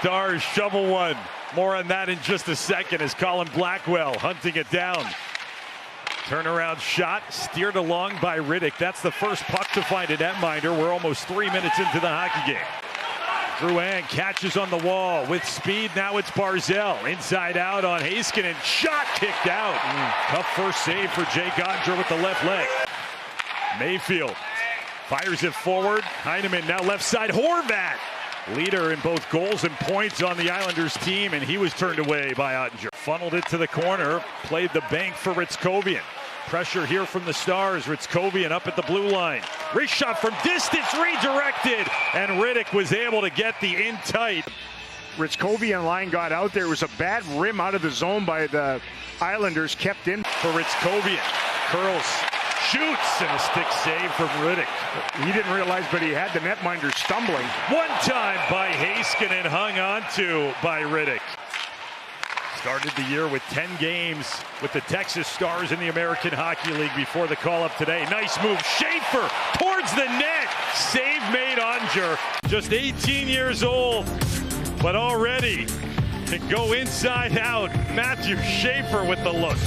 Stars shovel one. More on that in just a second as Colin Blackwell hunting it down. Turnaround shot steered along by Riddick. That's the first puck to find a netminder. We're almost 3 minutes into the hockey game. Drouin catches on the wall with speed. Now it's Barzal inside out on Heiskanen. Shot kicked out. Tough first save for Jake Oettinger with the left leg. Mayfield fires it forward. Heineman now left side. Horvat, leader in both goals and points on the Islanders team, and he was turned away by Oettinger. Funneled it to the corner. Played the bank for Ritskovian. Pressure here from the Stars. Ritskovian up at the blue line. Wrist shot from distance, redirected, and Riddick was able to get the in tight. Ritskovian line got out there. It was a bad rim out of the zone by the Islanders, kept in. For Ritskovian, curls, shoots, and a stick save from Riddick. He didn't realize, but he had the netminder stumbling. One time by Heiskanen, hung on to by Riddick. Started the year with 10 games with the Texas Stars in the American Hockey League before the call-up today. Nice move. Schaefer towards the net. Save made Oettinger. Just 18 years old, but already can go inside out. Matthew Schaefer with the look.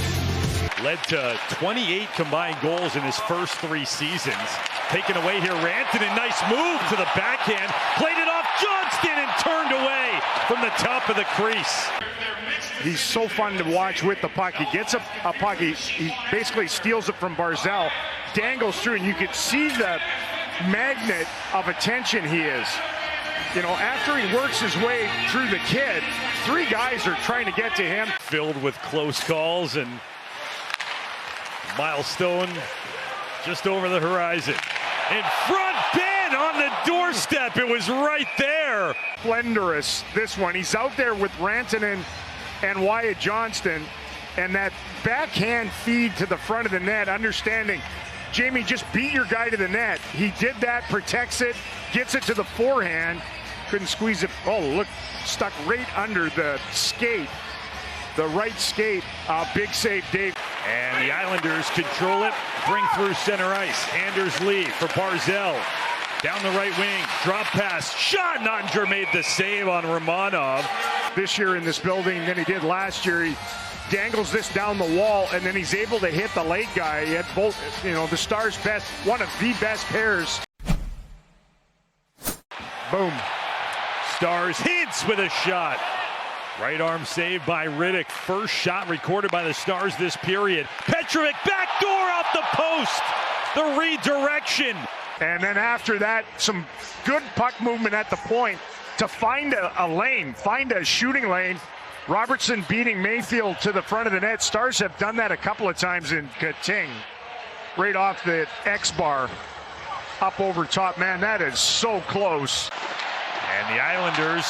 Led to 28 combined goals in his first 3 seasons. Taken away here, Rantanen. Nice move to the backhand. Played it off Johnston and turned away from the top of the crease. He's so fun to watch with the puck. He gets a puck, he basically steals it from Barzal, dangles through, and you can see the magnet of attention he is. You know, after he works his way through the kid, 3 guys are trying to get to him. Filled with close calls, and milestone just over the horizon. In front, Ben on the doorstep. It was right there. Splendorous, this one. He's out there with Rantanen and Wyatt Johnston, and that backhand feed to the front of the net, understanding, Jamie, just beat your guy to the net. He did that, protects it, gets it to the forehand, couldn't squeeze it. Oh, look, stuck right under the skate, the right skate. Big save, Dave. And the Islanders control it, bring through center ice. Anders Lee for Barzal. Down the right wing, drop pass, shot. Oettinger made the save on Romanov. This year in this building than he did last year. He dangles this down the wall, and then he's able to hit the late guy. He had both, you know, the Stars' best, one of the best pairs. Boom. Stars hits with a shot. Right arm save by Riddick. First shot recorded by the Stars this period. Petrovic backdoor off the post. The redirection. And then after that, some good puck movement at the point to find a lane, find a shooting lane. Robertson beating Mayfield to the front of the net. Stars have done that a couple of times in Kating. Right off the X-bar, up over top. Man, that is so close. And the Islanders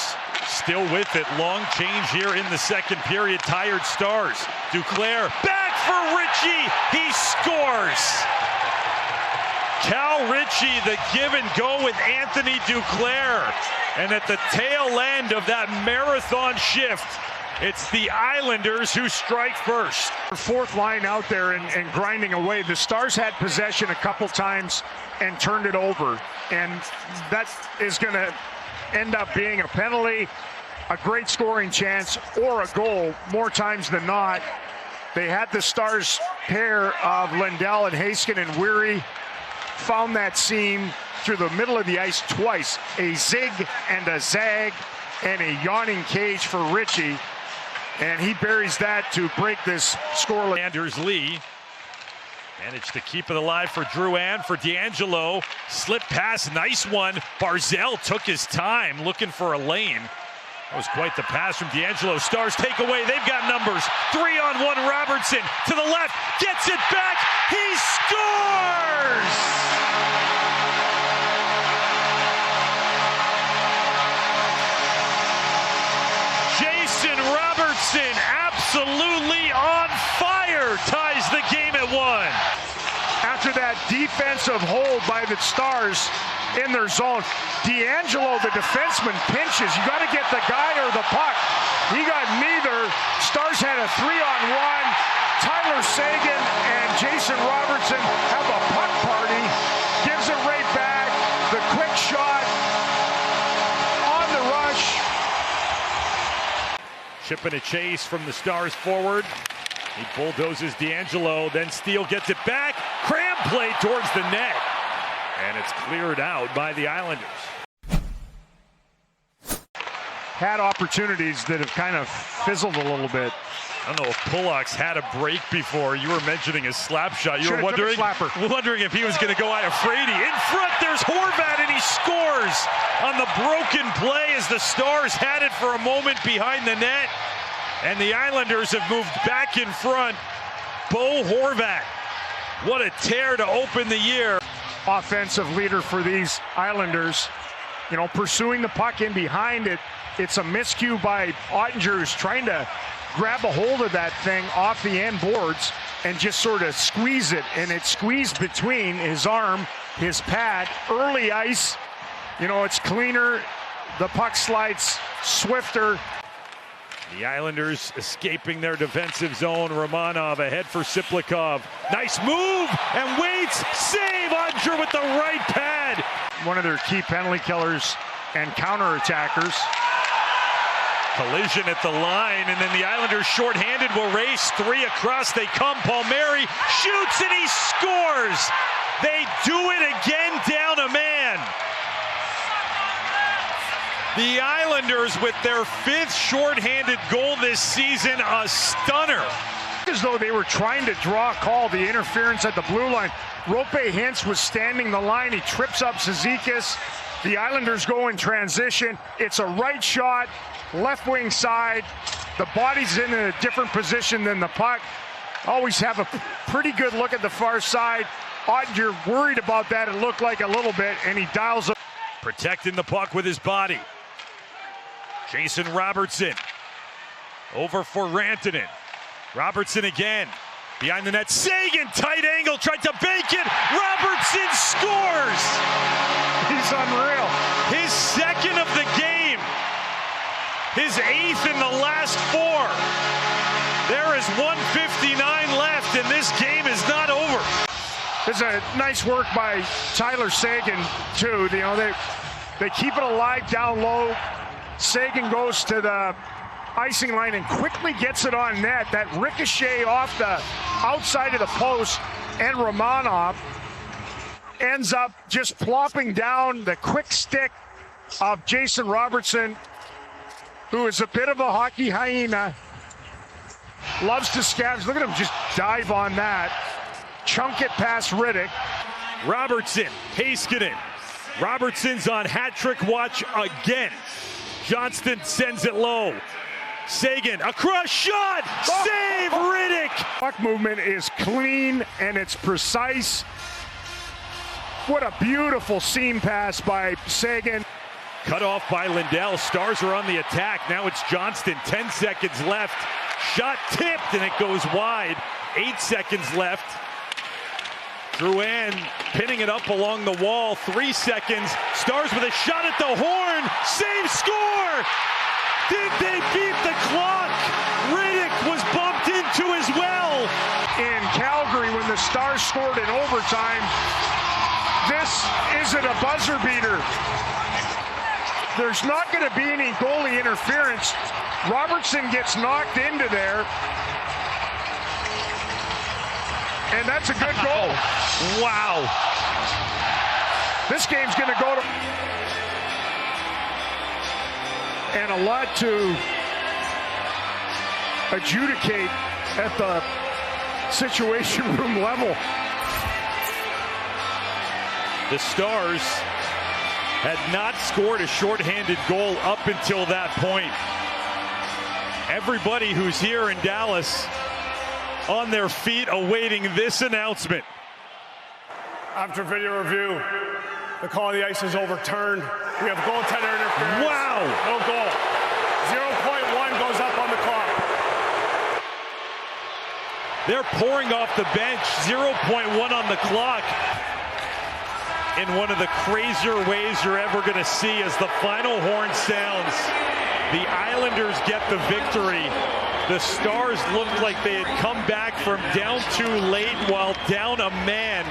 still with it. Long change here in the second period. Tired Stars. Duclair back for Ritchie. He scores. Cal Ritchie, the give and go with Anthony Duclair. And at the tail end of that marathon shift, it's the Islanders who strike first. Fourth line out there and grinding away. The Stars had possession a couple times and turned it over. And that is going to end up being a penalty, a great scoring chance, or a goal more times than not. They had the Stars pair of Lindell and Heiskanen and Weary. Found that seam through the middle of the ice twice. A zig and a zag and a yawning cage for Ritchie. And he buries that to break this scoreless. Anders Lee managed to keep it alive for Drouin, for D'Angelo. Slip pass, nice one. Barzal took his time looking for a lane. That was quite the pass from D'Angelo. Stars take away. They've got numbers. 3-on-1 Robertson to the left. Gets it back. He scores! Jason Robertson, absolutely on fire, ties the game at 1. After that defensive hold by the Stars in their zone, D'Angelo, the defenseman, pinches. You got to get the guy or the puck. He got neither. Stars had a 3-on-1. Tyler Seguin and Jason Robertson have a puck party. Gives it right back. The quick shot on the rush. Chip and a chase from the Stars forward. He bulldozes D'Angelo, then Steele gets it back. Cram play towards the net. And it's cleared out by the Islanders. Had opportunities that have kind of fizzled a little bit. I don't know if Pulock's had a break before. You were mentioning his slap shot. You were wondering if he was going to go out Frady. In front, there's Horvat, and he scores on the broken play as the Stars had it for a moment behind the net. And the Islanders have moved back in front. Bo Horvat, what a tear to open the year. Offensive leader for these Islanders. You know, pursuing the puck in behind it. It's a miscue by Ottinger, who's trying to grab a hold of that thing off the end boards and just sort of squeeze it. And it squeezed between his arm, his pad. Early ice, you know, it's cleaner. The puck slides swifter. The Islanders escaping their defensive zone. Romanov ahead for Siplikov. Nice move and waits. Save Ottinger with the right pad. One of their key penalty killers and counterattackers. Collision at the line, and then the Islanders shorthanded will race. 3 across, they come. Palmieri shoots and he scores. They do it again, down a man. The Islanders with their 5th shorthanded goal this season, a stunner. As though they were trying to draw a call, the interference at the blue line. Rope Hintz was standing the line. He trips up Cizikas. The Islanders go in transition. It's a right shot, left wing side. The body's in a different position than the puck. Always have a pretty good look at the far side. Ottinger worried about that, it looked like a little bit, and he dials up. Protecting the puck with his body. Jason Robertson. Over for Rantanen. Robertson again. Behind the net, Seguin, tight angle, tried to bank it. Robertson scores! He's unreal. His 2nd of the game. His 8th in the last 4. There is 1:59 left, and this game is not over. There's a nice work by Tyler Seguin, too. You know, they keep it alive down low. Seguin goes to the icing line and quickly gets it on net. That ricochet off the outside of the post, and Romanov ends up just plopping down. The quick stick of Jason Robertson, who is a bit of a hockey hyena, loves to scavenge. Look at him just dive on that, chunk it past Riddick. Robertson, Heiskanen. Robertson's on hat trick watch again. Johnston sends it low. Seguin, across shot, save Riddick. Puck movement is clean and it's precise. What a beautiful seam pass by Seguin. Cut off by Lindell. Stars are on the attack. Now it's Johnston. 10 seconds left. Shot tipped and it goes wide. 8 seconds left. Drouin pinning it up along the wall. 3 seconds. Stars with a shot at the horn. Save, score! Did they beat the clock? Riddick was bumped into as well. In Calgary, when the Stars scored in overtime, this isn't a buzzer beater. There's not going to be any goalie interference. Robertson gets knocked into there. And that's a good goal. Wow. This game's going to go to... And a lot to adjudicate at the Situation Room level. The Stars had not scored a shorthanded goal up until that point. Everybody who's here in Dallas on their feet awaiting this announcement. After video review, the call of the ice is overturned. We have goaltender interference. Wow! No goal. 0.1 goes up on the clock. They're pouring off the bench. 0.1 on the clock. In one of the crazier ways you're ever going to see as the final horn sounds. The Islanders get the victory. The Stars looked like they had come back from down 2 late while down a man.